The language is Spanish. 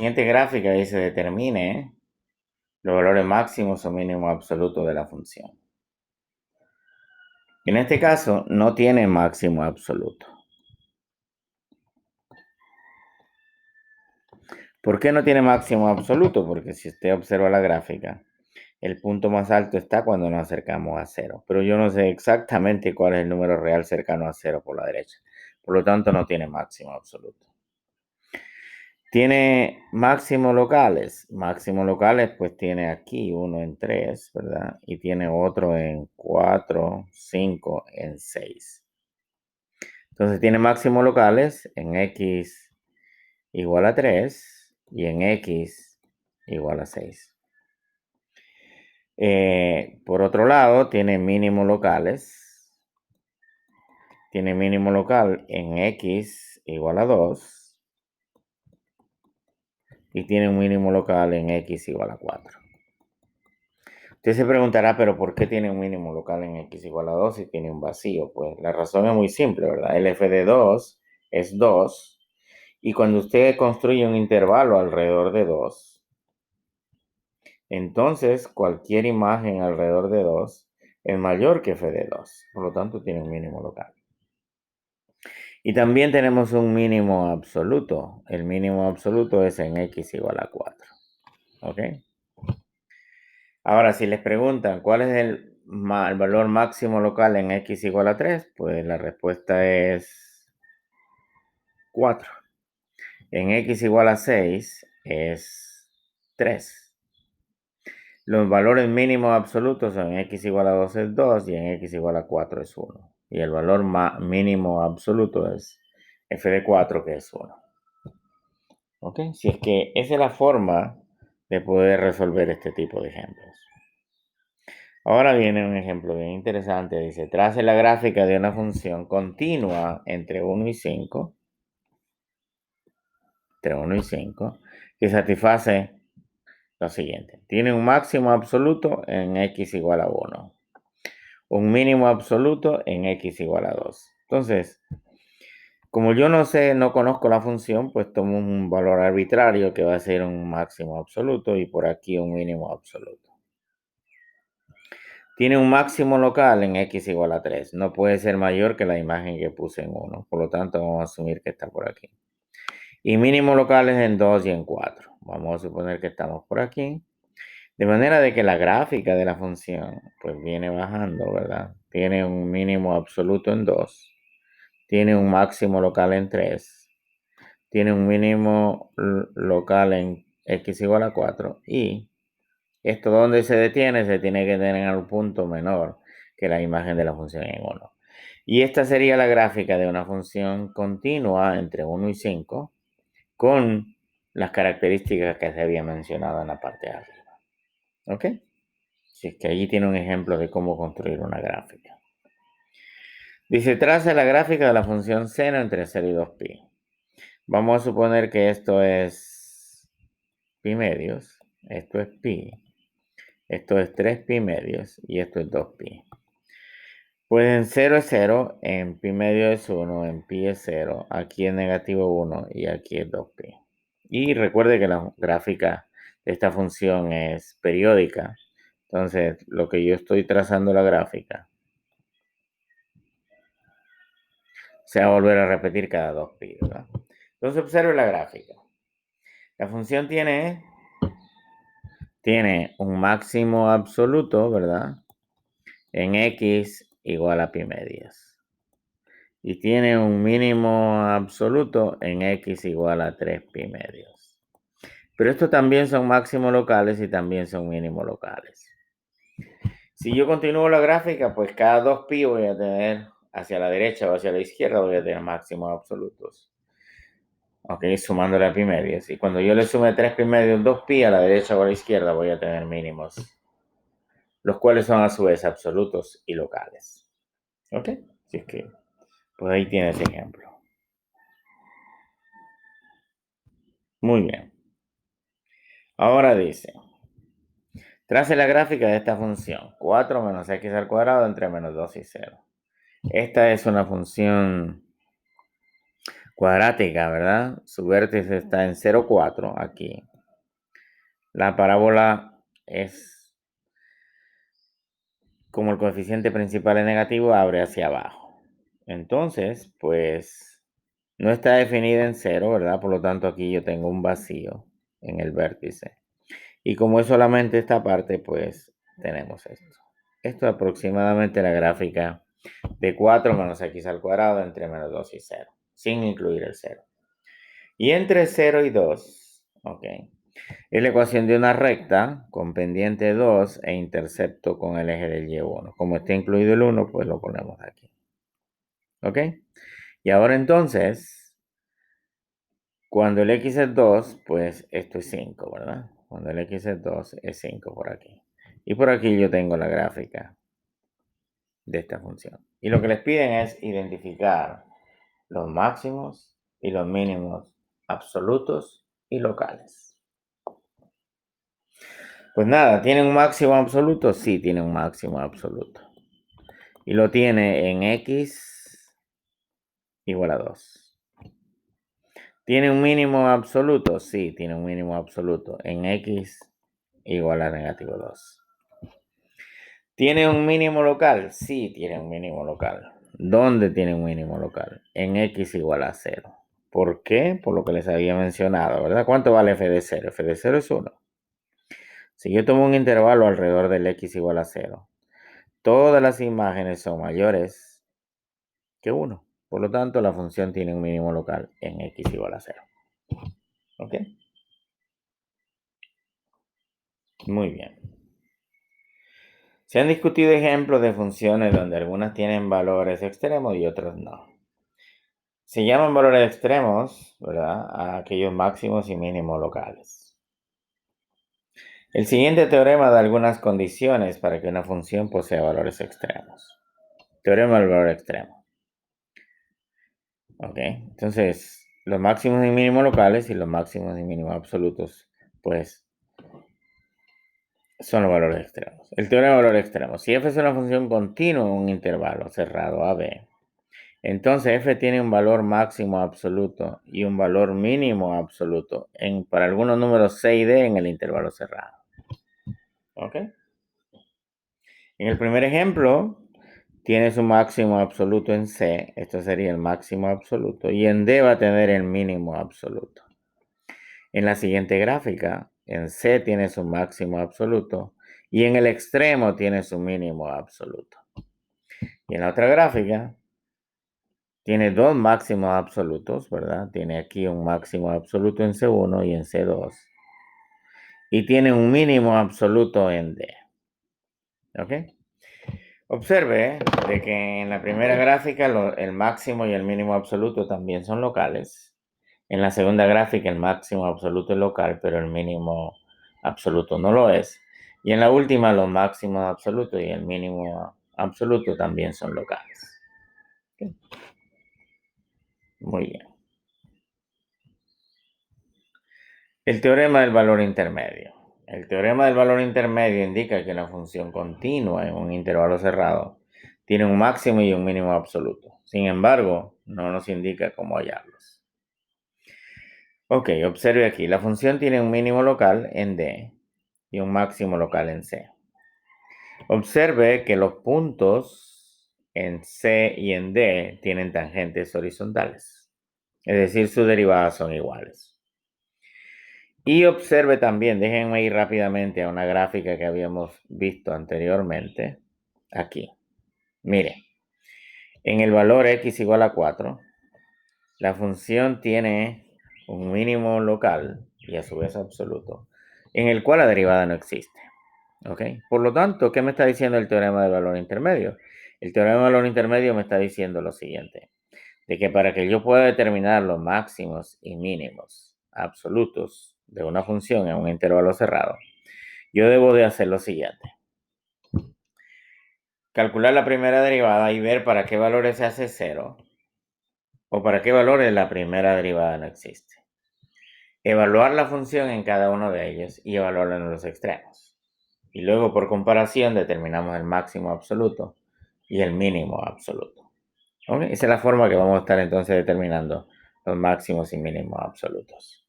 siguiente gráfica dice determine los valores máximos o mínimos absolutos de la función. En este caso no tiene máximo absoluto. ¿Por qué no tiene máximo absoluto? Porque si usted observa la gráfica, el punto más alto está cuando nos acercamos a cero. Pero yo no sé exactamente cuál es el número real cercano a cero por la derecha. Por lo tanto, no tiene máximo absoluto. Tiene máximos locales. Máximos locales, pues tiene aquí uno en 3, ¿verdad? Y tiene otro en 4, 5, en 6. Entonces tiene máximos locales en x igual a 3 y en x igual a 6. Por otro lado, tiene mínimos locales. Tiene mínimo local en x igual a 2 y tiene un mínimo local en x igual a 4. Usted se preguntará, pero ¿por qué tiene un mínimo local en x igual a 2 si tiene un vacío? Pues la razón es muy simple, ¿verdad? El f de 2 es 2 y cuando usted construye un intervalo alrededor de 2, entonces cualquier imagen alrededor de 2 es mayor que f de 2, por lo tanto tiene un mínimo local. Y también tenemos un mínimo absoluto. El mínimo absoluto es en x igual a 4. ¿Ok? Ahora, si les preguntan cuál es el valor máximo local en x igual a 3, pues la respuesta es 4. En x igual a 6 es 3. Los valores mínimos absolutos son en x igual a 2 es 2 y en x igual a 4 es 1. Y el valor mínimo absoluto es f de 4, que es 1. ¿Ok? Si es que esa es la forma de poder resolver este tipo de ejemplos. Ahora viene un ejemplo bien interesante. Dice, trace la gráfica de una función continua entre 1 y 5, que satisface lo siguiente. Tiene un máximo absoluto en x igual a 1, un mínimo absoluto en x igual a 2. Entonces, como yo no conozco la función, pues tomo un valor arbitrario que va a ser un máximo absoluto y por aquí un mínimo absoluto. Tiene un máximo local en x igual a 3. No puede ser mayor que la imagen que puse en 1. Por lo tanto, vamos a asumir que está por aquí. Y mínimo locales en 2 y en 4. Vamos a suponer que estamos por aquí. De manera de que la gráfica de la función pues viene bajando, ¿verdad? Tiene un mínimo absoluto en 2. Tiene un máximo local en 3. Tiene un mínimo local en x igual a 4. Y esto donde se detiene, se tiene que tener al punto menor que la imagen de la función en 1. Y esta sería la gráfica de una función continua entre 1 y 5 con las características que se había mencionado en la parte de arriba. ¿Ok? Si es que allí tiene un ejemplo de cómo construir una gráfica. Dice, traza la gráfica de la función seno entre 0 y 2pi. Vamos a suponer que esto es pi medios, esto es pi, esto es 3pi medios y esto es 2pi. Pues en 0 es 0, en pi medio es 1, en pi es 0, aquí es negativo 1 y aquí es 2pi. Y recuerde que la gráfica de esta función es periódica. Entonces, lo que yo estoy trazando la gráfica se va a volver a repetir cada 2pi, ¿verdad? Entonces, observe la gráfica. La función tiene un máximo absoluto, ¿verdad? En x igual a pi medios. Y tiene un mínimo absoluto en x igual a 3pi medios. Pero estos también son máximos locales y también son mínimos locales. Si yo continúo la gráfica, pues cada 2pi voy a tener hacia la derecha o hacia la izquierda, voy a tener máximos absolutos. Ok, sumándole a pi medios. Y cuando yo le sume 3pi medios 2pi a la derecha o a la izquierda, voy a tener mínimos, los cuales son a su vez absolutos y locales. Ok, así es que, pues ahí tienes ese ejemplo. Muy bien. Ahora dice, trace la gráfica de esta función, 4 menos x al cuadrado entre menos 2 y 0. Esta es una función cuadrática, ¿verdad? Su vértice está en 0,4 aquí. La parábola es como el coeficiente principal es negativo, abre hacia abajo. Entonces, pues no está definida en 0, ¿verdad? Por lo tanto, aquí yo tengo un vacío en el vértice. Y como es solamente esta parte, pues tenemos esto. Esto es aproximadamente la gráfica de 4 menos x al cuadrado entre menos 2 y 0, sin incluir el 0. Y entre 0 y 2, ok, es la ecuación de una recta con pendiente 2 e intercepto con el eje del y1. Como está incluido el 1, pues lo ponemos aquí. ¿Ok? Y ahora entonces, cuando el x es 2, pues esto es 5, ¿verdad? Cuando el x es 2, es 5 por aquí. Y por aquí yo tengo la gráfica de esta función. Y lo que les piden es identificar los máximos y los mínimos absolutos y locales. Pues nada, ¿tiene un máximo absoluto? Sí, tiene un máximo absoluto. Y lo tiene en x igual a 2. ¿Tiene un mínimo absoluto? Sí, tiene un mínimo absoluto en x igual a negativo 2. ¿Tiene un mínimo local? Sí, tiene un mínimo local. ¿Dónde tiene un mínimo local? En x igual a 0. ¿Por qué? Por lo que les había mencionado, ¿verdad? ¿Cuánto vale f de 0? F de 0 es 1. Si yo tomo un intervalo alrededor del x igual a 0, todas las imágenes son mayores que 1. Por lo tanto, la función tiene un mínimo local en x igual a 0. ¿Ok? Muy bien. Se han discutido ejemplos de funciones donde algunas tienen valores extremos y otras no. Se llaman valores extremos, ¿verdad?, a aquellos máximos y mínimos locales. El siguiente teorema da algunas condiciones para que una función posea valores extremos. Teorema del valor extremo. Ok, entonces los máximos y mínimos locales y los máximos y mínimos absolutos, pues son los valores extremos. El teorema del valor extremo. Si f es una función continua en un intervalo cerrado AB, entonces f tiene un valor máximo absoluto y un valor mínimo absoluto para algunos números c y d en el intervalo cerrado. ¿Ok? En el primer ejemplo, tiene su máximo absoluto en c, esto sería el máximo absoluto, y en d va a tener el mínimo absoluto. En la siguiente gráfica, en c tiene su máximo absoluto y en el extremo tiene su mínimo absoluto. Y en la otra gráfica, tiene dos máximos absolutos, ¿verdad? Tiene aquí un máximo absoluto en C1 y en C2. Y tiene un mínimo absoluto en D. ¿Ok? Observe de que en la primera gráfica el máximo y el mínimo absoluto también son locales. En la segunda gráfica el máximo absoluto es local, pero el mínimo absoluto no lo es. Y en la última los máximos absolutos y el mínimo absoluto también son locales. ¿Okay? Muy bien. El teorema del valor intermedio. El teorema del valor intermedio indica que una función continua en un intervalo cerrado tiene un máximo y un mínimo absoluto. Sin embargo, no nos indica cómo hallarlos. Ok, observe aquí. La función tiene un mínimo local en D y un máximo local en C. Observe que los puntos en C y en D tienen tangentes horizontales. Es decir, sus derivadas son iguales. Y observe también, déjenme ir rápidamente a una gráfica que habíamos visto anteriormente. Aquí. Mire, en el valor x igual a 4, la función tiene un mínimo local y a su vez absoluto, en el cual la derivada no existe. ¿Ok? Por lo tanto, ¿qué me está diciendo el teorema del valor intermedio? El teorema del valor intermedio me está diciendo lo siguiente, de que para que yo pueda determinar los máximos y mínimos absolutos de una función en un intervalo cerrado, yo debo de hacer lo siguiente. Calcular la primera derivada y ver para qué valores se hace 0 o para qué valores la primera derivada no existe. Evaluar la función en cada uno de ellos y evaluarla en los extremos. Y luego por comparación determinamos el máximo absoluto y el mínimo absoluto. ¿Okay? Esa es la forma que vamos a estar entonces determinando los máximos y mínimos absolutos.